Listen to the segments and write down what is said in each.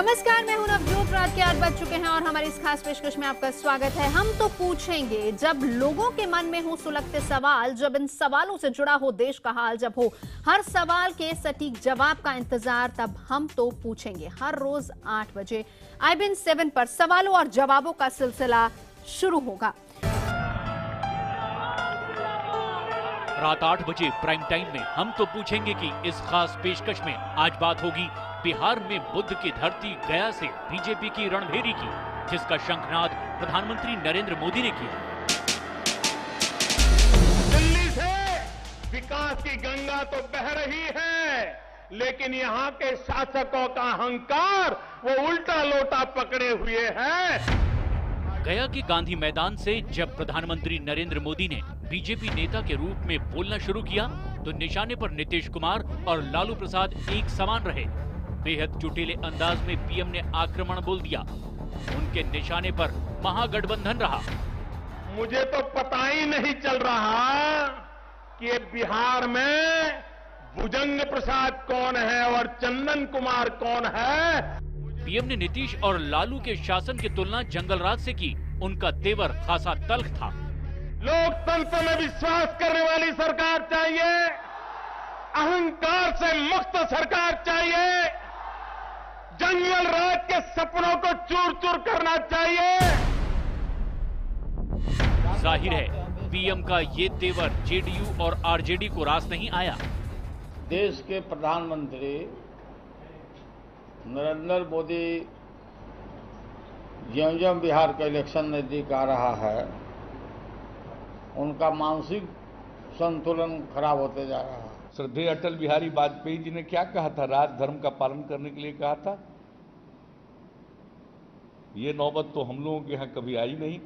नमस्कार, मैं हूं नवजोत। रात के 8 बज चुके हैं और हमारी इस खास पेशकश में आपका स्वागत है। हम तो पूछेंगे, जब लोगों के मन में हो सुलगते सवाल, जब इन सवालों से जुड़ा हो देश का हाल, जब हो हर सवाल के सटीक जवाब का इंतजार, तब हम तो पूछेंगे हर रोज 8 बजे IBN 7 पर सवालों और जवाबों का सिलसिला शुरू होगा। रात 8 बजे प्राइम टाइम में हम तो पूछेंगे कि इस खास पेशकश में आज बात होगी बिहार में बुद्ध की धरती गया से बीजेपी की रणभेरी की, जिसका शंखनाद प्रधानमंत्री नरेंद्र मोदी ने किया। दिल्ली से विकास की गंगा तो बह रही है, लेकिन यहाँ के शासकों का अहंकार वो उल्टा लोटा पकड़े हुए है। गया के गांधी मैदान से जब प्रधानमंत्री नरेंद्र मोदी ने बीजेपी नेता के रूप में बोलना शुरू किया, तो निशाने पर नीतीश कुमार और लालू प्रसाद एक समान रहे। बेहद चुटीले अंदाज में पीएम ने आक्रमण बोल दिया। उनके निशाने पर महागठबंधन रहा। मुझे तो पता ही नहीं चल रहा कि ये बिहार में भुजंग प्रसाद कौन है और चंदन कुमार कौन है। पीएम ने नीतीश और लालू के शासन की तुलना जंगल राज से की। उनका तेवर खासा तल्ख था। लोकतंत्र में विश्वास करने वाली सरकार चाहिए, अहंकार से मुक्त सरकार चाहिए, जंगल राज के सपनों को चूर चूर करना चाहिए। जाहिर है पीएम का ये तेवर जेडीयू और आरजेडी को रास नहीं आया। देश के प्रधानमंत्री नरेंद्र मोदी ज्यों-ज्यों बिहार का इलेक्शन नजदीक आ रहा है, उनका मानसिक संतुलन खराब होते जा रहा है। श्रद्धेय अटल बिहारी वाजपेयी जी ने क्या कहा था? राज धर्म का पालन करने के लिए कहा था। ये नौबत तो हम लोगों के यहाँ कभी आई नहीं।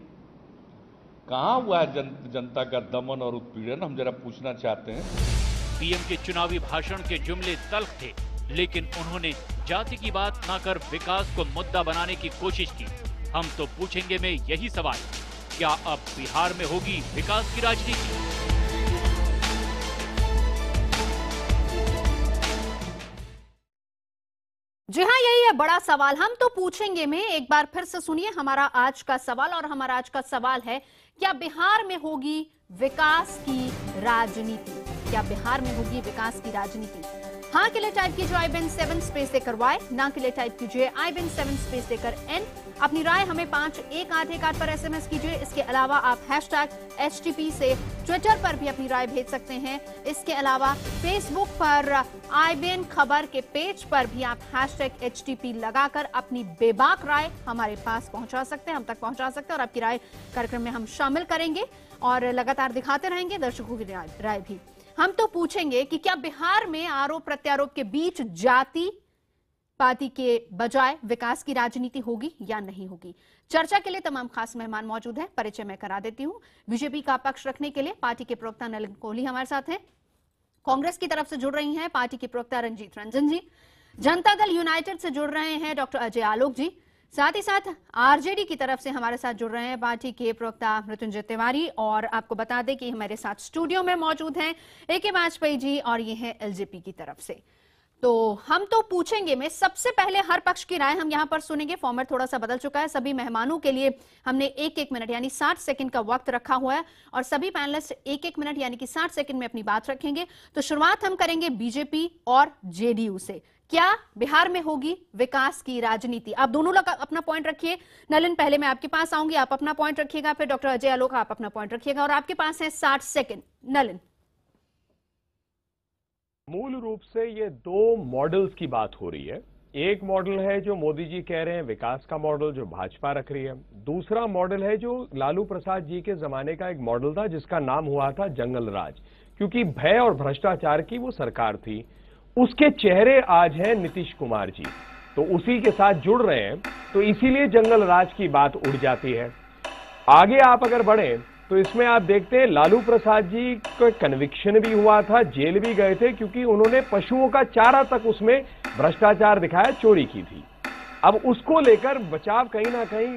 कहाँ हुआ है जनता का दमन और उत्पीड़न? हम जरा पूछना चाहते हैं। पीएम के चुनावी भाषण के जुमले तल्ख थे, लेकिन उन्होंने जाति की बात न कर विकास को मुद्दा बनाने की कोशिश की। हम तो पूछेंगे में यही सवाल, क्या अब बिहार में होगी विकास की राजनीति? जी हाँ, यही है बड़ा सवाल। हम तो पूछेंगे में एक बार फिर से सुनिए हमारा आज का सवाल, और हमारा आज का सवाल है, क्या बिहार में होगी विकास की राजनीति? क्या बिहार में होगी विकास की राजनीति? हाँ के लिए टाइप कीजिए IBN 7 स्पेस देकर Y, ना के लिए टाइप कीजिए IBN 7 स्पेस देकर N। अपनी राय हमें 5181 पर SMS कीजिए। इसके अलावा आप #HTP से ट्विटर पर भी अपनी राय भेज सकते हैं। इसके अलावा फेसबुक पर IBN खबर के पेज पर भी आप #HTP लगाकर अपनी बेबाक राय हमारे पास पहुंचा सकते हैं, हम तक पहुंचा सकते हैं, और आपकी राय कार्यक्रम में हम शामिल करेंगे और लगातार दिखाते रहेंगे दर्शकों की राय भी। हम तो पूछेंगे कि क्या बिहार में आरोप प्रत्यारोप के बीच जाति पाति के बजाय विकास की राजनीति होगी या नहीं होगी? चर्चा के लिए तमाम खास मेहमान मौजूद हैं। परिचय मैं करा देती हूं। बीजेपी का पक्ष रखने के लिए पार्टी के प्रवक्ता नलिन कोहली हमारे साथ हैं। कांग्रेस की तरफ से जुड़ रही हैं पार्टी के प्रवक्ता रंजीत रंजन जी। जनता दल यूनाइटेड से जुड़ रहे हैं डॉक्टर अजय आलोक जी। साथ ही साथ आरजेडी की तरफ से हमारे साथ जुड़ रहे हैं पार्टी के प्रवक्ता मृत्युंजय तिवारी। और आपको बता दें कि हमारे साथ स्टूडियो में मौजूद हैं AK वाजपेयी जी, और ये है LJP की तरफ से। तो हम तो पूछेंगे में सबसे पहले हर पक्ष की राय हम यहां पर सुनेंगे। फॉर्मेट थोड़ा सा बदल चुका है। सभी मेहमानों के लिए हमने 1-1 मिनट यानी 60 सेकंड का वक्त रखा हुआ है, और सभी पैनलिस्ट 1-1 मिनट यानी कि 60 सेकंड में अपनी बात रखेंगे। तो शुरुआत हम करेंगे बीजेपी और जेडीयू से। क्या बिहार में होगी विकास की राजनीति? आप दोनों लोग अपना पॉइंट रखिए। नलिन, पहले मैं आपके पास आऊंगी, आप अपना पॉइंट रखिएगा, फिर डॉक्टर अजय आलोक आप अपना पॉइंट रखिएगा, और आपके पास है 60 सेकंड। नलिन। मूल रूप से ये दो मॉडल्स की बात हो रही है। एक मॉडल है जो मोदी जी कह रहे हैं विकास का मॉडल, जो भाजपा रख रही है। दूसरा मॉडल है जो लालू प्रसाद जी के जमाने का एक मॉडल था, जिसका नाम हुआ था जंगल राज, क्योंकि भय और भ्रष्टाचार की वो सरकार थी। उसके चेहरे आज हैं नीतीश कुमार जी, तो उसी के साथ जुड़ रहे हैं, तो इसीलिए जंगल राज की बात उड़ जाती है। आगे आप अगर बढ़े तो इसमें आप देखते हैं लालू प्रसाद जी को कन्विक्शन भी हुआ था, जेल भी गए थे, क्योंकि उन्होंने पशुओं का चारा तक उसमें भ्रष्टाचार दिखाया, चोरी की थी। अब उसको लेकर बचाव कहीं ना कहीं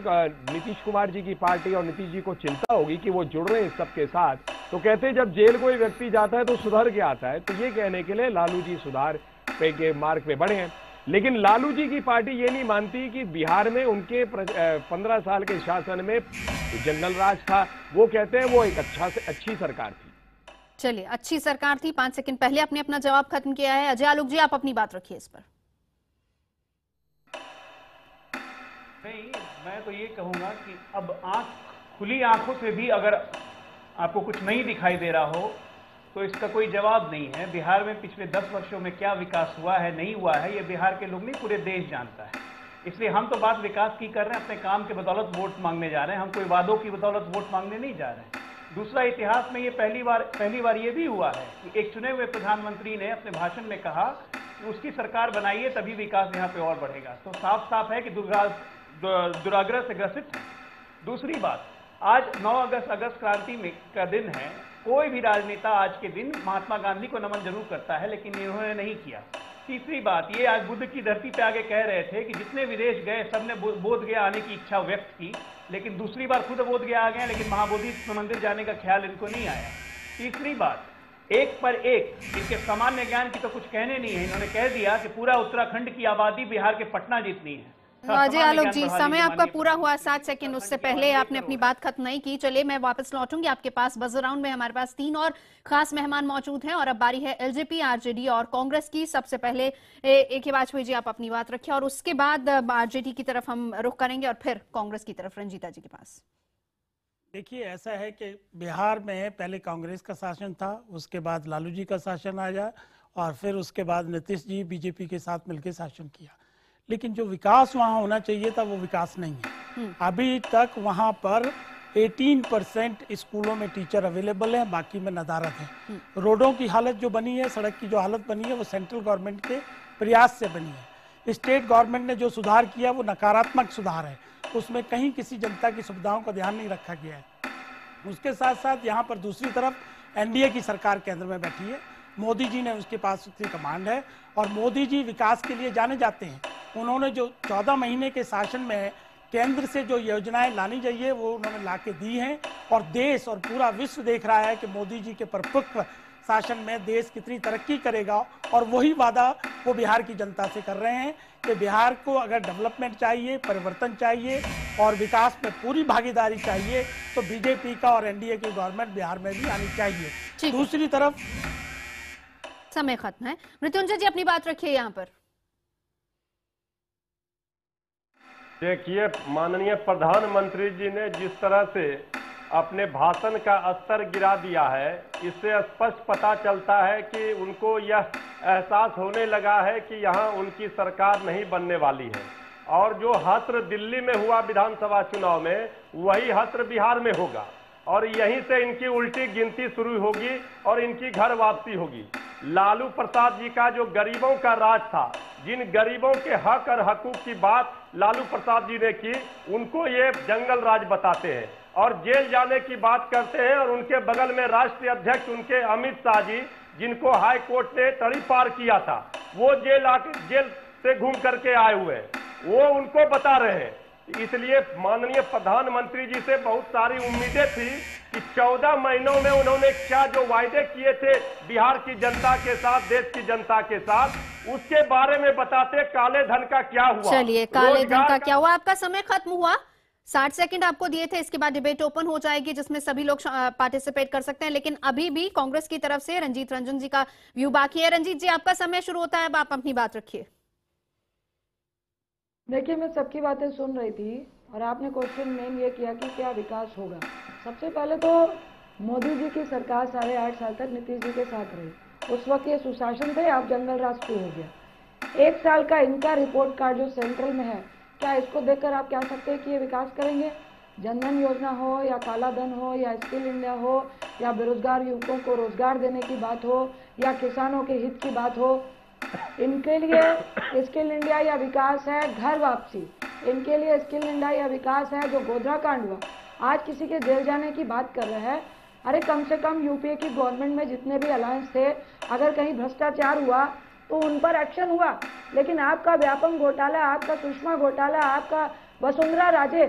नीतीश कुमार जी की पार्टी और नीतीश जी को चिंता होगी कि वो जुड़ रहे हैं सबके साथ। तो कहते हैं जब जेल कोई व्यक्ति जाता है तो सुधर के आता है, तो ये कहने के लिए लालू जी सुधार पे के मार्ग पे बढ़े हैं। लेकिन लालू जी की पार्टी ये नहीं मानती कि बिहार में उनके 15 साल के शासन में जंगल राज था। वो कहते हैं वो एक अच्छी सरकार थी। चलिए, अच्छी सरकार थी। 5 सेकंड पहले आपने अपना जवाब खत्म किया है। अजय आलोक जी, आप अपनी बात रखिए इस पर। नहीं, मैं तो ये कहूंगा कि अब खुली आंखों से भी अगर आपको कुछ नहीं दिखाई दे रहा हो तो इसका कोई जवाब नहीं है। बिहार में पिछले 10 वर्षों में क्या विकास हुआ है, नहीं हुआ है, ये बिहार के लोग नहीं, पूरे देश जानता है। इसलिए हम तो बात विकास की कर रहे हैं, अपने काम के बदौलत वोट मांगने जा रहे हैं। हम कोई वादों की बदौलत वोट मांगने नहीं जा रहे हैं। दूसरा, इतिहास में ये पहली बार ये भी हुआ है कि एक चुने हुए प्रधानमंत्री ने अपने भाषण में कहा कि उसकी सरकार बनाइए तभी विकास यहाँ पे और बढ़ेगा। तो साफ साफ है कि दुराग्रह से ग्रसित है। दूसरी बात, आज 9 अगस्त क्रांति में का दिन है। कोई भी राजनेता आज के दिन महात्मा गांधी को नमन जरूर करता है, लेकिन इन्होंने नहीं किया। तीसरी बात, ये आज बुद्ध की धरती पे आगे कह रहे थे कि जितने विदेश गए सबने बोध गया आने की इच्छा व्यक्त की, लेकिन दूसरी बार खुद बोध गया आ गए, लेकिन महाबोधि मंदिर जाने का ख्याल इनको नहीं आया। तीसरी बात, एक पर एक इनके सामान्य ज्ञान की तो कुछ कहने नहीं है। इन्होंने कह दिया कि पूरा उत्तराखंड की आबादी बिहार के पटना जितनी है। अजय आलोक जी, समय आपका पूरा हुआ 7 सेकंड, उससे पहले आपने अपनी बात खत्म नहीं की। चलिए, मैं वापस लौटूंगी आपके पास। बजर राउंड में हमारे पास 3 और खास मेहमान मौजूद हैं और अब बारी है एलजेपी, आरजेडी और कांग्रेस की। सबसे पहले AK वाजपेयी जी, आप अपनी बात रखिए और उसके बाद आरजेडी की तरफ हम रुख करेंगे और फिर कांग्रेस की तरफ रंजीता जी के पास। देखिए, ऐसा है कि बिहार में पहले कांग्रेस का शासन था, उसके बाद लालू जी का शासन आया और फिर उसके बाद नीतीश जी बीजेपी के साथ मिलकर शासन किया। लेकिन जो विकास वहाँ होना चाहिए था वो विकास नहीं है। अभी तक वहाँ पर 18% स्कूलों में टीचर अवेलेबल है, बाकी में नदारत है। रोडों की हालत जो बनी है, सड़क की जो हालत बनी है, वो सेंट्रल गवर्नमेंट के प्रयास से बनी है। स्टेट गवर्नमेंट ने जो सुधार किया वो नकारात्मक सुधार है, उसमें कहीं किसी जनता की सुविधाओं का ध्यान नहीं रखा गया है। उसके साथ साथ यहाँ पर दूसरी तरफ एनडीए की सरकार केंद्र में बैठी है, मोदी जी ने उसके पास उसकी कमांड है और मोदी जी विकास के लिए जाने जाते हैं। उन्होंने जो 14 महीने के शासन में केंद्र से जो योजनाएं लानी चाहिए वो उन्होंने ला के दी हैं और देश और पूरा विश्व देख रहा है कि मोदी जी के परिपक्व शासन में देश कितनी तरक्की करेगा। और वही वादा वो बिहार की जनता से कर रहे हैं कि बिहार को अगर डेवलपमेंट चाहिए, परिवर्तन चाहिए और विकास में पूरी भागीदारी चाहिए तो बीजेपी का और एनडीए की गवर्नमेंट बिहार में भी आनी चाहिए। दूसरी तरफ समय खत्म है। मृत्युंजय जी, अपनी बात रखिए यहाँ पर। देखिए, माननीय प्रधानमंत्री जी ने जिस तरह से अपने भाषण का स्तर गिरा दिया है, इससे स्पष्ट पता चलता है कि उनको यह एहसास होने लगा है कि यहाँ उनकी सरकार नहीं बनने वाली है और जो हश्र दिल्ली में हुआ विधानसभा चुनाव में, वही हश्र बिहार में होगा और यहीं से इनकी उल्टी गिनती शुरू होगी और इनकी घर वापसी होगी। लालू प्रसाद जी का जो गरीबों का राज था, जिन गरीबों के हक और हकूक की बात लालू प्रसाद जी ने की, उनको ये जंगल राज बताते हैं और जेल जाने की बात करते हैं। और उनके बगल में राष्ट्रीय अध्यक्ष उनके अमित शाह जी, जिनको हाई कोर्ट ने तड़ी पार किया था, वो जेल से घूम करके आए हुए हैं, वो उनको बता रहे हैं। इसलिए माननीय प्रधानमंत्री जी से बहुत सारी उम्मीदें थी कि 14 महीनों में उन्होंने क्या जो वायदे किए थे बिहार की जनता के साथ, देश की जनता के साथ, उसके बारे में बताते। काले धन का क्या हुआ? चलिए, काले धन का क्या हुआ? आपका समय खत्म हुआ। 60 सेकंड आपको दिए थे, इसके बाद डिबेट ओपन हो जाएगी जिसमें सभी लोग पार्टिसिपेट कर सकते हैं। लेकिन अभी भी कांग्रेस की तरफ से रंजीत रंजन जी का व्यू बाकी है। रंजीत जी, आपका समय शुरू होता है, अब आप अपनी बात रखिए। देखिए, मैं सबकी बातें सुन रही थी और आपने क्वेश्चन मेन ये किया कि क्या विकास होगा। सबसे पहले तो मोदी जी की सरकार 8.5 साल तक नीतीश जी के साथ रही, उस वक्त ये सुशासन थे, अब जंगल राज शुरू हो गया। 1 साल का इनका रिपोर्ट कार्ड जो सेंट्रल में है, क्या इसको देखकर आप कह सकते हैं कि ये विकास करेंगे? जनधन योजना हो या काला धन हो या स्किल इंडिया हो या बेरोजगार युवकों को रोजगार देने की बात हो या किसानों के हित की बात हो, इनके लिए स्किल इंडिया या विकास है घर वापसी, इनके लिए स्किल इंडिया या विकास है जो गोधरा कांड हुआ, आज किसी के जेल जाने की बात कर रहे हैं। अरे कम से कम यूपीए की गवर्नमेंट में जितने भी अलायंस थे, अगर कहीं भ्रष्टाचार हुआ तो उन पर एक्शन हुआ। लेकिन आपका व्यापम घोटाला, आपका सुषमा घोटाला, आपका वसुंधरा राजे,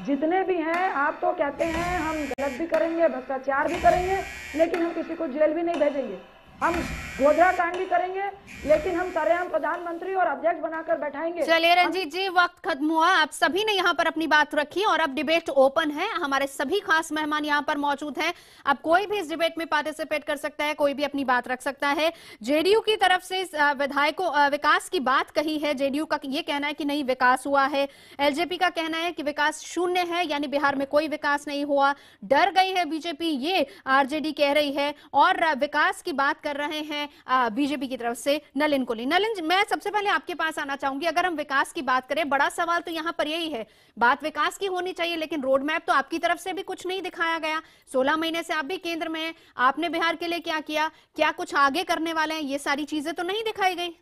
जितने भी हैं, आप तो कहते हैं हम गलत भी करेंगे, भ्रष्टाचार भी करेंगे, लेकिन हम किसी को जेल भी नहीं भेजेंगे। हम गोधरा कांड भी करेंगे, लेकिन हम सरेआम प्रधानमंत्री और अध्यक्ष बनाकर बैठाएंगे। चलिए रंजीत जी, वक्त खत्म हुआ। आप सभी ने यहाँ पर अपनी बात रखी और अब डिबेट ओपन है। हमारे सभी खास मेहमान यहाँ पर मौजूद हैं। अब कोई भी इस डिबेट में पार्टिसिपेट कर सकता है, कोई भी अपनी बात रख सकता है। जेडीयू की तरफ से विधायकों विकास की बात कही है। जेडीयू का ये कहना है कि नहीं विकास हुआ है। एलजेपी का कहना है कि विकास शून्य है, यानी बिहार में कोई विकास नहीं हुआ। डर गई है बीजेपी, ये आरजेडी कह रही है। और विकास की बात कर रहे हैं बीजेपी की तरफ से नलिन कोहली। नलिन, मैं सबसे पहले आपके पास आना चाहूंगी। अगर हम विकास की बात करें, बड़ा सवाल तो यहां पर यही है, बात विकास की होनी चाहिए, लेकिन रोड मैप तो आपकी तरफ से भी कुछ नहीं दिखाया गया। 16 महीने से आप भी केंद्र में हैं, आपने बिहार के लिए क्या किया, क्या कुछ आगे करने वाले हैं, ये सारी चीजें तो नहीं दिखाई गई।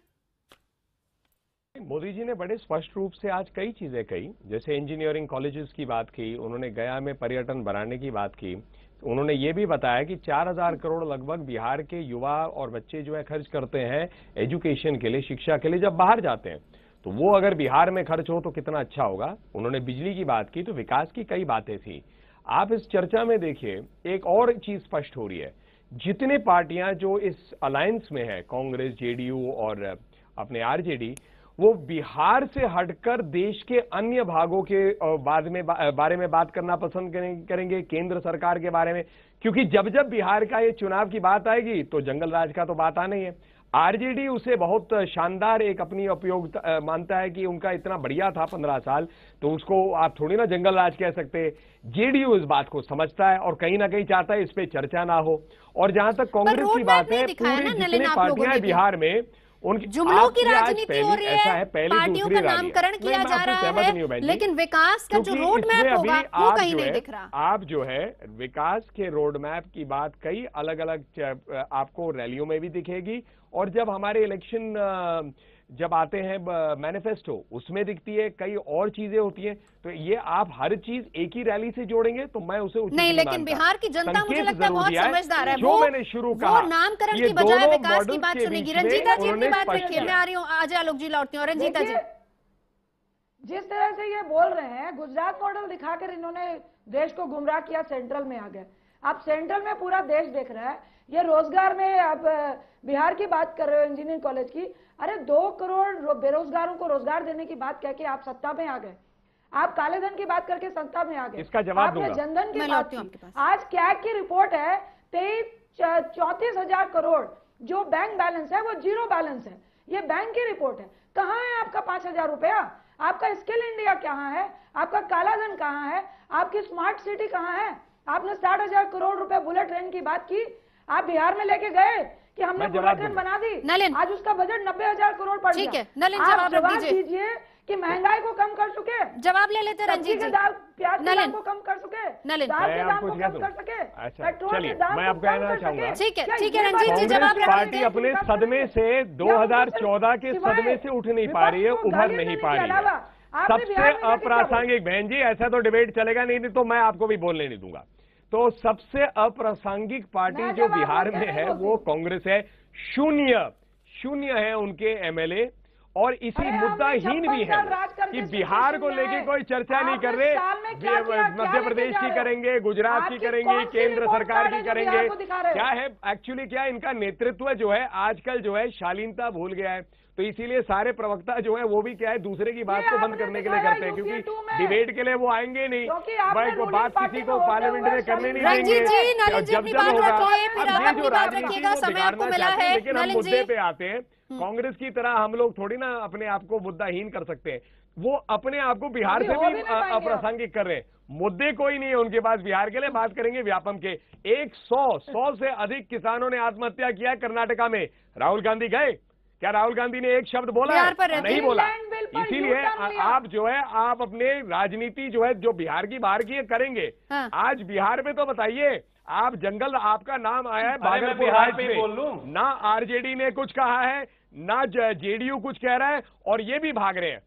मोदी जी ने बड़े स्पष्ट रूप से आज कई चीजें कही, जैसे इंजीनियरिंग कॉलेजेस की बात की, उन्होंने गया में पर्यटन बढ़ाने की बात की। उन्होंने ये भी बताया कि 4000 करोड़ लगभग बिहार के युवा और बच्चे जो है खर्च करते हैं एजुकेशन के लिए, शिक्षा के लिए जब बाहर जाते हैं, तो वो अगर बिहार में खर्च हो तो कितना अच्छा होगा। उन्होंने बिजली की बात की, तो विकास की कई बातें थी। आप इस चर्चा में देखिए, एक और चीज स्पष्ट हो रही है, जितने पार्टियां जो इस अलायंस में है, कांग्रेस, जेडीयू और अपने आरजेडी, वो बिहार से हटकर देश के अन्य भागों के बारे में बात करना पसंद करेंगे, केंद्र सरकार के बारे में, क्योंकि जब जब बिहार का ये चुनाव की बात आएगी तो जंगल राज का तो बात आना ही है। आरजेडी उसे बहुत शानदार एक अपनी उपयोगिता मानता है कि उनका इतना बढ़िया था 15 साल, तो उसको आप थोड़ी ना जंगल राज कह सकते। जेडीयू इस बात को समझता है और कहीं ना कहीं चाहता है इस पे चर्चा ना हो। और जहां तक कांग्रेस की बात है, पूरी जितने पार्टियां बिहार में उनकी जुमलों की राजनीति हो रही है, पार्टियों का नामकरण किया जा रहा है, लेकिन विकास का जो रोड मैप होगा वो कहीं नहीं दिख रहा। आप जो है विकास के रोड मैप की बात कई अलग अलग आपको रैलियों में भी दिखेगी, और जब हमारे इलेक्शन जब आते हैं मैनिफेस्टो उसमें दिखती है, कई और चीजें होती हैं। तो ये आप हर चीज एक ही रैली से जोड़ेंगे तो मैं उसे उचित नहीं, लेकिन बिहार की जनता मुझे लगता है बहुत समझदार है। जो मैंने शुरू कहा, नामकरण की बजाय विकास की बात सुनेगी। रंजीता जी अपनी बात रखिए, मैं आ रही हूँ, अजय आलोक जी लौटती हूँ। रंजीता जी, जिस तरह से ये बोल रहे हैं, गुजरात मॉडल दिखाकर इन्होंने देश को गुमराह किया, सेंट्रल में आ गए। अब सेंट्रल में पूरा देश देख रहा है। ये रोजगार में अब बिहार की बात कर रहे हो, इंजीनियरिंग कॉलेज की, अरे 2 करोड़ बेरोजगारों को रोजगार देने की बात कह के आप सत्ता में आ गए। आप काले धन की बात करके सत्ता में आ गए। इसका जवाब आपने जनधन की बात की। आज कैग की रिपोर्ट है, 34,000 करोड़ जो बैंक बैलेंस है वो जीरो बैलेंस है। ये बैंक की रिपोर्ट है। कहाँ है आपका 5,000 रुपया? आपका स्किल इंडिया कहाँ है? आपका काला धन कहाँ है? आपकी स्मार्ट सिटी कहाँ है? आपने 60,000 करोड़ रुपए बुलेट ट्रेन की बात की, आप बिहार में लेके गए कि हमने बुलेट ट्रेन बना दी। नलिन, आज उसका बजट 90,000 करोड़ पड़ गया। ठीक है नलिन, जवाब दीजिए कि महंगाई को कम कर चुके, जवाब ले लेते रंजीत जी। दाल प्याज के दाम को कम कर चुके, नलिन, दाल के दाम को कम कर सके, पेट्रोल के दाम मैं आपको कहना चाहूंगा, ठीक है रंजीत जी, जवाब पार्टी अपने सदमे से 2014 के सदमे से उठ नहीं पा रही है, उभर नहीं पा रही है। सबसे अप्रासंगिक, बहन जी ऐसा तो डिबेट चलेगा नहीं, तो मैं आपको भी बोलने नहीं दूंगा। तो सबसे अप्रासंगिक पार्टी जो बिहार में है वो कांग्रेस है। शून्य है उनके एमएलए, और इसी मुद्दाहीन भी है कि बिहार को लेके कोई चर्चा नहीं कर रहे। मध्य प्रदेश की करेंगे, गुजरात की करेंगे, केंद्र सरकार की करेंगे। क्या है एक्चुअली, क्या इनका नेतृत्व जो है आजकल जो है शालीनता भूल गया है। तो इसीलिए सारे प्रवक्ता जो है वो भी क्या है, दूसरे की बात को बंद करने के लिए करते हैं, क्योंकि डिबेट के लिए वो आएंगे नहीं, भाई को बात किसी को पार्लियामेंट में करने नहीं देंगे। जब जब होगा, अब ये जो राजनीति को बिगाड़ना चाहते हैं, लेकिन हम मुद्दे पे आते हैं। कांग्रेस की तरह हम लोग थोड़ी ना अपने आप को मुद्दाहीन कर सकते हैं। वो अपने आप को बिहार से भी अप्रासंगिक कर रहे हैं। मुद्दे कोई नहीं है उनके पास बिहार के लिए। बात करेंगे व्यापम के। 100 से अधिक किसानों ने आत्महत्या किया कर्नाटका में। राहुल गांधी गए क्या? राहुल गांधी ने एक शब्द बोला? नहीं बोला। इसीलिए आप जो है, आप अपने राजनीति जो है, जो बिहार की बाहर की करेंगे। आज बिहार में तो बताइए, आप जंगल, आपका नाम आया है भागलपुर राज्य में, ना आरजेडी ने कुछ कहा है, ना जेडीयू कुछ कह रहा है, और ये भी भाग रहे हैं।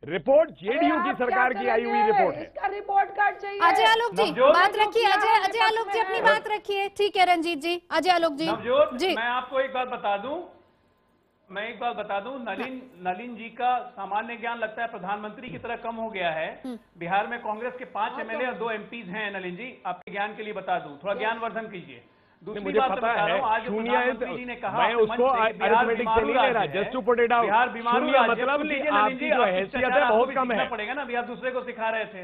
रिपोर्ट जेडीयू की सरकार की आई हुई रिपोर्ट है। इसका रिपोर्ट कार्ड चाहिए। अजय आलोक जी बात रखिए, अजय आलोक जी अपनी बात रखिए। ठीक है रंजीत जी, अजय आलोक जी। मैं आपको एक बात बता दूं, नलिन जी का सामान्य ज्ञान लगता है प्रधानमंत्री की तरह कम हो गया है। बिहार में कांग्रेस के 5 एमएलए और 2 एमपीज हैं। नलिन जी, आपके ज्ञान के लिए बता दूं, थोड़ा ज्ञानवर्धन कीजिए। दूसरी मुझे बात पता बता रहा है, हूं, आज जो शून्य प्रधानमंत्री जी ने कहा मैं उसको अरिथमेटिक से नहीं ले रहा, just to put it out. Bihar BIMARU शून्य राज्य, मतलब लीजिए आपकी जो हैसियत है बहुत कम है। पड़ेगा ना, अभी आप दूसरे को सिखा रहे थे,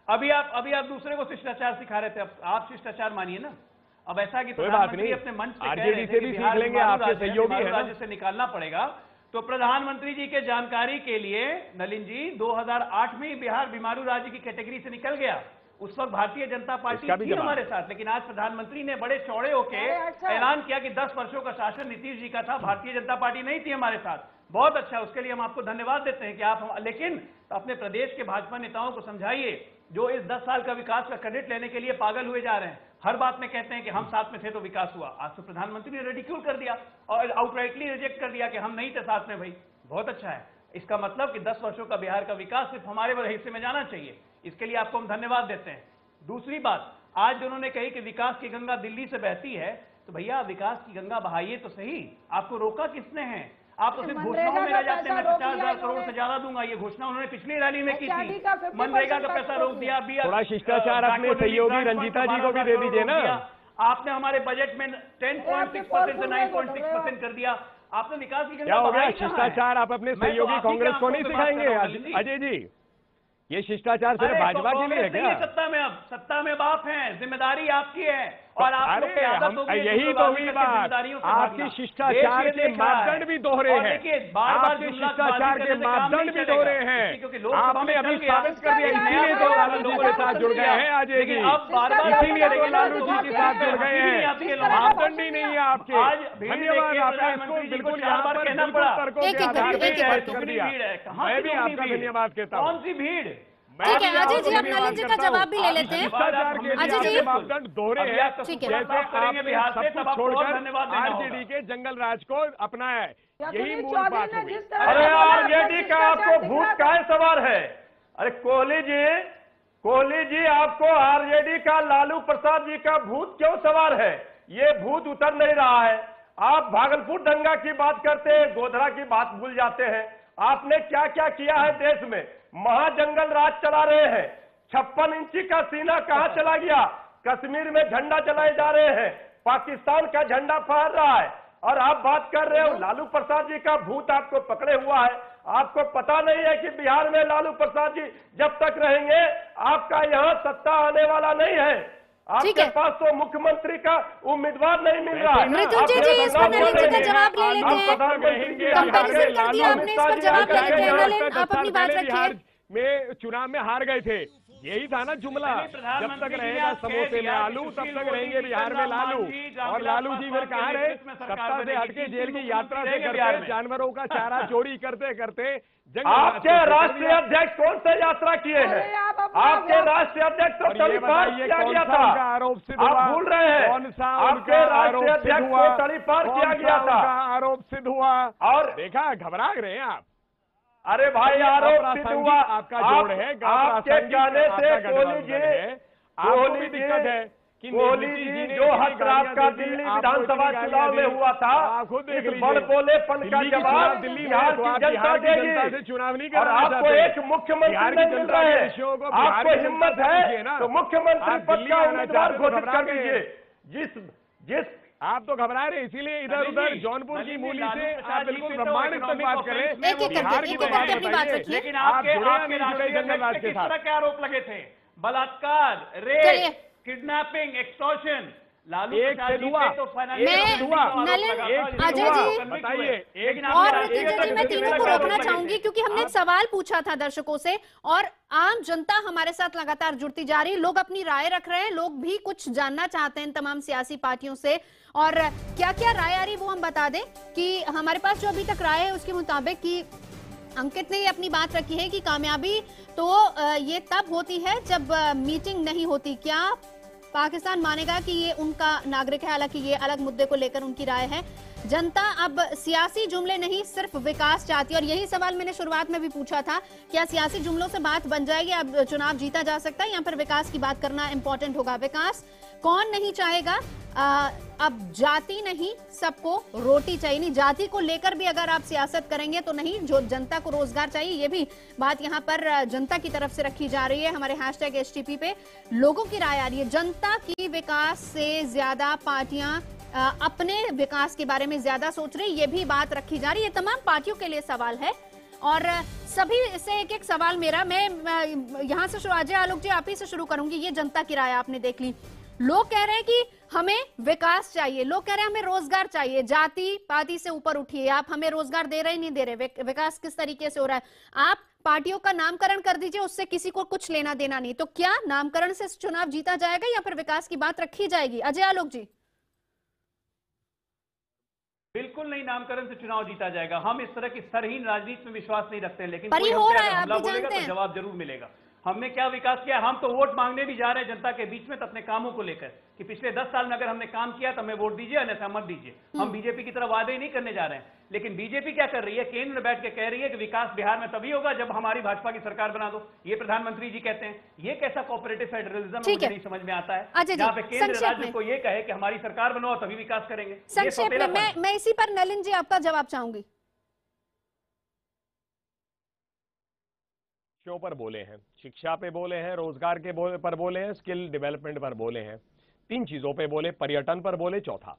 अभी आप दूसरे को शिष्टाचार सिखा रहे थे, अब आप शिष्टाचार मानिए ना। अब ऐसा कि प्रधानमंत्री अपने मंच से कह रहे थे कि बिहार लेंगे, आपके सहयोगी है राज्य से निकालना पड़ेगा, तो प्रधानमंत्री जी के जानकारी के लिए नलिन जी 2008 में बिहार बीमारू राज्य की कैटेगरी से निकल गया। उस वक्त भारतीय जनता पार्टी थी हमारे साथ, लेकिन आज प्रधानमंत्री ने बड़े चौड़े होके ऐलान किया कि 10 वर्षों का शासन नीतीश जी का था, भारतीय जनता पार्टी नहीं थी हमारे साथ। बहुत अच्छा, उसके लिए हम आपको धन्यवाद देते हैं कि आप, लेकिन अपने प्रदेश के भाजपा नेताओं को समझाइए जो इस 10 साल का विकास का क्रेडिट लेने के लिए पागल हुए जा रहे हैं। हर बात में कहते हैं कि हम साथ में थे तो विकास हुआ। आज तो प्रधानमंत्री ने रेडिक्यूल कर दिया और आउटराइटली रिजेक्ट कर दिया कि हम नहीं थे साथ में। भाई बहुत अच्छा है, इसका मतलब कि 10 वर्षों का बिहार का विकास सिर्फ हमारे हिस्से में जाना चाहिए, इसके लिए आपको हम धन्यवाद देते हैं। दूसरी बात, आज उन्होंने कही कि विकास की गंगा दिल्ली से बहती है, तो भैया विकास की गंगा बहाइए तो सही, आपको रोका किसने है? आप तो सिर्फ घोषणाओं में रह जाते हैं, मैं 50,000 करोड़ से ज्यादा दूंगा, ये घोषणा उन्होंने पिछली रैली में की थी। मनरेगा का पैसा रोक दिया, अभी थोड़ा शिष्टाचार अपने सहयोगी रंजीता जी को भी दे दीजिए ना। आपने हमारे बजट में 10.6% से 9.6% कर दिया। आपने विकास की क्या हो गया? शिष्टाचार आप अपने सहयोगी कांग्रेस को नहीं सिखाएंगे अजय जी? ये शिष्टाचार सिर्फ भाजपा के लिए है क्या? सत्ता में, अब सत्ता में बाप हैं, जिम्मेदारी आपकी है और आप लोग की आदत होगी यही तो हुई बात, आपकी शिष्टाचार के मापदंड भी दोहरे हैं, आपके शिष्टाचार के मापदंड भी दोहरे हैं। आपने अभी साबित कर दिया, इसीलिए तो लालू जी के साथ जुड़ गए हैं आज, इसीलिए तो लालू जी के साथ जुड़ गए हैं। मापदंड ही नहीं है आपके। धन्यवाद, आपने इसको बिल्कुल यहाँ पर तर्कों के आधार पर कर दिया। मैं भी आपका धन्यवाद कहता हूँ। कौन सी भीड़? ठीक है अजय जी, अब नलिन जी का जवाब भी ले लेते हैं। अजय जी, मापदंड दोहरे हैं, ठीक है, जैसे आपने सब कुछ छोड़कर आरजेडी के जंगल राज को अपनाया है, यही मूल बात होगी। अरे आरजेडी का आपको भूत काहे सवार है? अरे कोहली जी आपको आरजेडी का लालू प्रसाद जी का भूत क्यों सवार है? ये भूत उतर नहीं रहा है। आप भागलपुर दंगा की बात करते हैं, गोधरा की बात भूल जाते हैं। आपने क्या क्या किया है देश में? महाजंगल राज चला रहे हैं। 56 इंची का सीना कहां चला गया? कश्मीर में झंडा चलाए जा रहे हैं, पाकिस्तान का झंडा फहर रहा है, और आप बात कर रहे हो लालू प्रसाद जी का भूत आपको पकड़े हुआ है। आपको पता नहीं है कि बिहार में लालू प्रसाद जी जब तक रहेंगे आपका यहां सत्ता आने वाला नहीं है। आपके पास तो मुख्यमंत्री का उम्मीदवार नहीं मिल रहा है। मृत्युंजय जी, इस पर नलिन जी का जवाब ले लेते हैं। कंपैरिजन कर दिया आपने, इस पर जवाब ले लेते हैं। नलिन, आप अपनी बात रखिए। में चुनाव में हार गए थे, यही था ना जुमला, जब तक रहेगा समोसे में आलू तब तक रहेंगे बिहार में लालू। और लालू जी फिर कहाँ रहे? सत्ता से हटके जेल की यात्रा से करते, जानवरों का चारा चोरी करते करते। आपके राष्ट्रीय अध्यक्ष कौन से यात्रा किए हैं? आपके राष्ट्रीय अध्यक्ष तो तड़ीपार किया गया था, आरोप सिद्ध हुआ? आप भूल रहे हैं? कौन सा आपके राष्ट्रीय अध्यक्ष को तड़ीपार किया गया था, आरोप सिद्ध हुआ? और देखा, घबरा रहे हैं आप। अरे भाई, आरोप सिद्ध हुआ, आपका जोड़ है, आपके कहने से कोहली जी जो हक का दिल्ली विधानसभा चुनाव में हुआ था, इस बड़बोलेपन का जवाब बिहार की जनता देगी। चुनाव नहीं और आपको एक मुख्यमंत्री नहीं मिल रहा है। आपको हिम्मत है तो मुख्यमंत्री पद का उम्मीदवार घोषित कर दीजिए। जिस आप तो घबरा रहे, इसीलिए इधर उधर जौनपुर की मूली से आप बिल्कुल ब्रह्मांड तक बात करें। बिहार की बात रखिए। लेकिन आपके राष्ट्रीय किस तरह के आरोप लगे थे? बलात्कार, rape, kidnapping, extortion. Lalu Prasad ji पे तो अजय जी बताइए। और मृत्युंजय जी, मैं तीनों को रोकना चाहूंगी क्योंकि हमने एक सवाल पूछा था दर्शकों से और आम जनता हमारे साथ लगातार जुड़ती जा रही है। लोग अपनी राय रख रहे हैं, लोग भी कुछ जानना चाहते हैं तमाम सियासी पार्टियों से, और क्या क्या राय आ रही वो हम बता दें कि हमारे पास जो अभी तक राय है उसके मुताबिक कि अंकित ने अपनी बात रखी है कि कामयाबी तो ये तब होती है जब मीटिंग नहीं होती। क्या पाकिस्तान मानेगा कि ये उनका नागरिक है? हालांकि ये अलग मुद्दे को लेकर उनकी राय है। जनता अब सियासी जुमले नहीं सिर्फ विकास चाहती है। और यही सवाल मैंने शुरुआत में भी पूछा था, क्या सियासी जुमलों से बात बन जाएगी, अब चुनाव जीता जा सकता है या फिर विकास की बात करना इंपॉर्टेंट होगा? विकास कौन नहीं चाहेगा? अब जाति नहीं, सबको रोटी चाहिए। नहीं, जाति को लेकर भी अगर आप सियासत करेंगे तो नहीं, जो जनता को रोजगार चाहिए, ये भी बात यहाँ पर जनता की तरफ से रखी जा रही है। हमारे #STP पे लोगों की राय आ रही है, जनता की विकास से ज्यादा पार्टियां अपने विकास के बारे में ज्यादा सोच रही, ये भी बात रखी जा रही है। तमाम पार्टियों के लिए सवाल है और सभी से एक एक सवाल मेरा। मैं यहां से अजय आलोक जी, आप ही से शुरू करूंगी। ये जनता की राय आपने देख ली, लोग कह रहे हैं कि हमें विकास चाहिए, लोग कह रहे हैं हमें रोजगार चाहिए। जाति पाति से ऊपर उठिए, आप हमें रोजगार दे रहे नहीं दे रहे, विकास किस तरीके से हो रहा है? आप पार्टियों का नामकरण कर दीजिए, उससे किसी को कुछ लेना देना नहीं। तो क्या नामकरण से चुनाव जीता जाएगा या फिर विकास की बात रखी जाएगी? अजय आलोक जी। बिल्कुल नहीं, नामकरण से चुनाव जीता जाएगा। हम इस तरह की सरहीन राजनीति में विश्वास नहीं रखते हैं, लेकिन पर ये हो रहा है, आप भी बोलेगा जानते तो हैं। जवाब जरूर मिलेगा। हमने क्या विकास किया? हम तो वोट मांगने भी जा रहे हैं जनता के बीच में, तो अपने कामों को लेकर कि पिछले 10 साल में अगर हमने काम किया तो हमें वोट दीजिए, अन्यथा मत दीजिए। हम बीजेपी की तरह वादे ही नहीं करने जा रहे हैं। लेकिन बीजेपी क्या कर रही है? केंद्र में बैठ के कह रही है कि विकास बिहार में तभी होगा जब हमारी भाजपा की सरकार बना दो। ये प्रधानमंत्री जी कहते हैं। ये कैसा कोऑपरेटिव फेडरलिज्म मुझे नहीं समझ में आता है, जहाँ पे केंद्र राज्य को ये कहे कि हमारी सरकार बनाओ तभी विकास करेंगे। संक्षेप में मैं इसी पर नलिन जी आपका जवाब चाहूंगी। पर बोले हैं, शिक्षा पे बोले हैं, रोजगार के पर बोले हैं, स्किल डेवलपमेंट पर बोले हैं, 3 चीजों पे बोले, पर्यटन पर बोले, चौथा।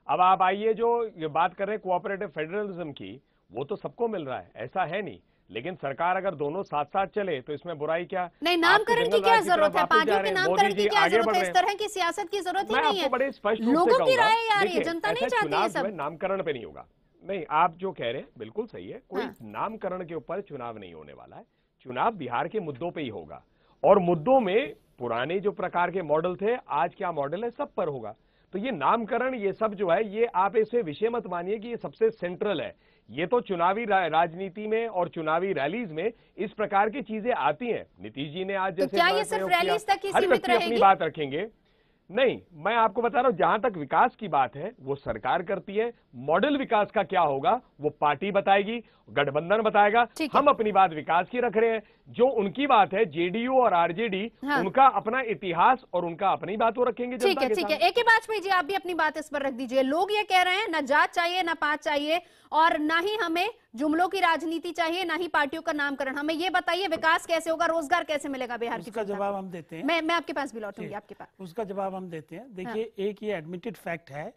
अब आप आइए जो ये बात कर रहे हैं कोऑपरेटिव फेडरलिज्म की, वो तो सबको मिल रहा है, ऐसा है नहीं। लेकिन सरकार अगर दोनों साथ साथ चले तो इसमें बुराई क्या? नहीं, नामकरण की क्या जरूरत है? पार्टियों के नामकरण की क्या जरूरत है? इस तरह की सियासत की जरूरत ही नहीं है। बड़े स्पष्ट रूप से लोगों की राय आ रही है, जनता नहीं चाहती है सब। नामकरण पे नहीं होगा। नहीं, आप जो कह रहे हैं बिल्कुल सही है, कोई नामकरण के ऊपर चुनाव नहीं होने वाला है। चुनाव बिहार के मुद्दों पे ही होगा और मुद्दों में पुराने जो प्रकार के मॉडल थे, आज क्या मॉडल है, सब पर होगा। तो ये नामकरण, ये सब जो है, ये आप इसे विषय मत मानिए कि ये सबसे सेंट्रल है। ये तो चुनावी राजनीति में और चुनावी रैलीज में इस प्रकार की चीजें आती हैं। नीतीश जी ने आज जैसे क्या ये सिर्फ रैलीज तक ही सीमित रहेगी? अपनी बात रखेंगे। नहीं, मैं आपको बता रहा हूं, जहां तक विकास की बात है वो सरकार करती है। मॉडल विकास का क्या होगा वो पार्टी बताएगी, गठबंधन बताएगा। हम अपनी बात विकास की रख रहे हैं। जो उनकी बात है, जेडीयू और आरजेडी, उनका अपना इतिहास और उनका अपनी बात वो रखेंगे। ठीक है, ठीक है। AK वाजपेयी जी, आप भी अपनी बात इस पर रख दीजिए। लोग ये कह रहे हैं ना जात चाहिए, ना पात चाहिए, और ना ही हमें जुमलों की राजनीति चाहिए, ना ही पार्टियों का नामकरण। हमें ये बताइए विकास कैसे होगा, रोजगार कैसे मिलेगा बिहार की? उसका जवाब हम देते हैं। मैं आपके पास भी लौटूंगी, आपके पास उसका जवाब हम देते हैं। देखिए, एक ये एडमिटेड फैक्ट है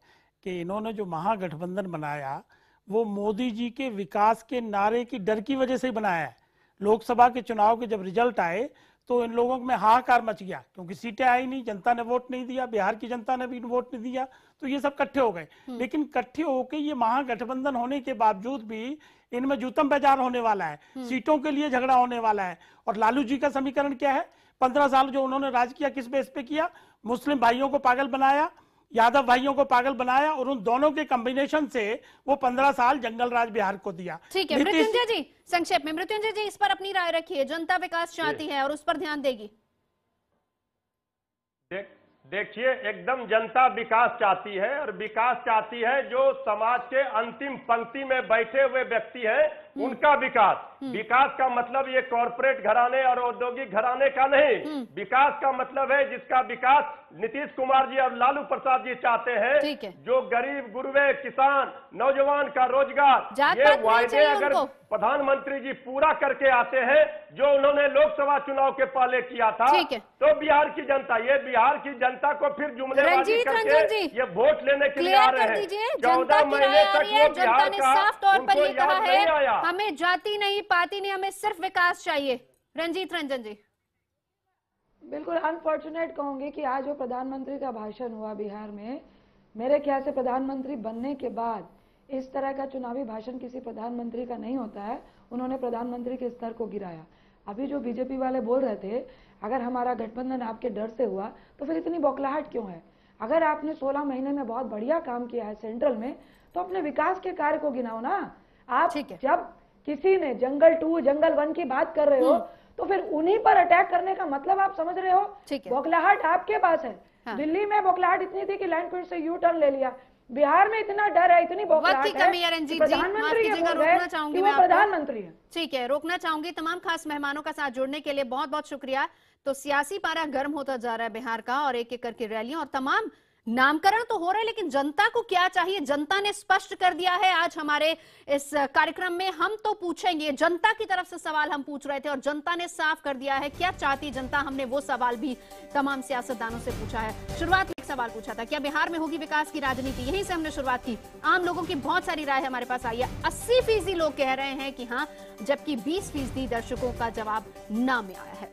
कि इन्होंने जो महागठबंधन बनाया वो मोदी जी के विकास के नारे की डर की वजह से ही बनाया है। लोकसभा के चुनाव के जब रिजल्ट आए तो इन लोगों में हाहाकार मच गया, क्योंकि सीटें आई नहीं, जनता ने वोट नहीं दिया, बिहार की जनता ने भी वोट नहीं दिया, तो ये सब इकट्ठे हो गए। लेकिन इकट्ठे होकर ये महागठबंधन होने के बावजूद भी इनमें जूतम बाजार होने वाला है, सीटों के लिए झगड़ा होने वाला है। और लालू जी का समीकरण क्या है? 15 साल जो उन्होंने राज किया, किस बेस पे किया? मुस्लिम भाइयों को पागल बनाया, यादव भाइयों को पागल बनाया, और उन दोनों के कॉम्बिनेशन से वो 15 साल जंगल राज बिहार को दिया। ठीक है मृत्युंजय जी, संक्षेप में मृत्युंजय जी इस पर अपनी राय रखिए। जनता विकास चाहती है और उस पर ध्यान देगी। देखिए, एकदम जनता विकास चाहती है, और विकास चाहती है जो समाज के अंतिम पंक्ति में बैठे हुए व्यक्ति हैं उनका विकास। विकास का मतलब ये कॉरपोरेट घराने और औद्योगिक घराने का नहीं। विकास का मतलब है जिसका विकास नीतीश कुमार जी और लालू प्रसाद जी चाहते हैं, जो गरीब गुरबे किसान नौजवान का रोजगार, ये वायदे अगर प्रधानमंत्री जी पूरा करके आते हैं जो उन्होंने लोकसभा चुनाव के पहले किया था, तो बिहार की जनता, ये बिहार की जनता को फिर जुमलेबाजी करके ये वोट लेने के लिए आ रहे हैं। 14 महीने तक वो बिहार का साफ तौर पर ये कहा है, हमें जाति नहीं पाति नहीं, हमें सिर्फ विकास चाहिए। रंजीत रंजन जी। बिल्कुल अनफॉर्चुनेट कहूंगी कि आज जो प्रधानमंत्री का भाषण हुआ बिहार में, मेरे ख्याल से प्रधानमंत्री बनने के बाद इस तरह का चुनावी भाषण किसी प्रधानमंत्री का नहीं होता है। उन्होंने प्रधानमंत्री के स्तर को गिराया। अभी जो बीजेपी वाले बोल रहे थे, अगर हमारा गठबंधन आपके डर से हुआ तो फिर इतनी बौखलाहट क्यों है? अगर आपने 16 महीने में बहुत बढ़िया काम किया है सेंट्रल में, तो अपने विकास के कार्य को गिनाओ ना। आप जब किसी ने जंगल 2 जंगल 1 की बात कर रहे हो तो फिर उन्हीं पर अटैक करने का मतलब आप समझ रहे हो? बौखलाहट आपके पास है। दिल्ली में बौखलाहट इतनी थी कि लैंड क्विट से यू टर्न ले लिया। बिहार में इतना डर है, इतनी बौखलाहट वक्त की कमी है रंजीत जी, माफ प्रधानमंत्री ये कीजिएगा, बोल रहे रोकना हैं चाहूंगी कि मैं वो आपको। प्रधानमंत्री है। ठीक है, रोकना चाहूंगी। तमाम खास मेहमानों का साथ जुड़ने के लिए बहुत बहुत शुक्रिया। तो सियासी पारा गर्म होता जा रहा है बिहार का, और एक एक करके रैलियां और तमाम नामकरण तो हो रहे हैं, लेकिन जनता को क्या चाहिए, जनता ने स्पष्ट कर दिया है। आज हमारे इस कार्यक्रम में हम तो पूछेंगे, जनता की तरफ से सवाल हम पूछ रहे थे और जनता ने साफ कर दिया है क्या चाहती जनता। हमने वो सवाल भी तमाम सियासतदानों से पूछा है। शुरुआत में एक सवाल पूछा था, क्या बिहार में होगी विकास की राजनीति, यहीं से हमने शुरुआत की। आम लोगों की बहुत सारी राय हमारे पास आई है। 80% लोग कह रहे हैं कि हाँ, जबकि 20% दर्शकों का जवाब ना में आया है।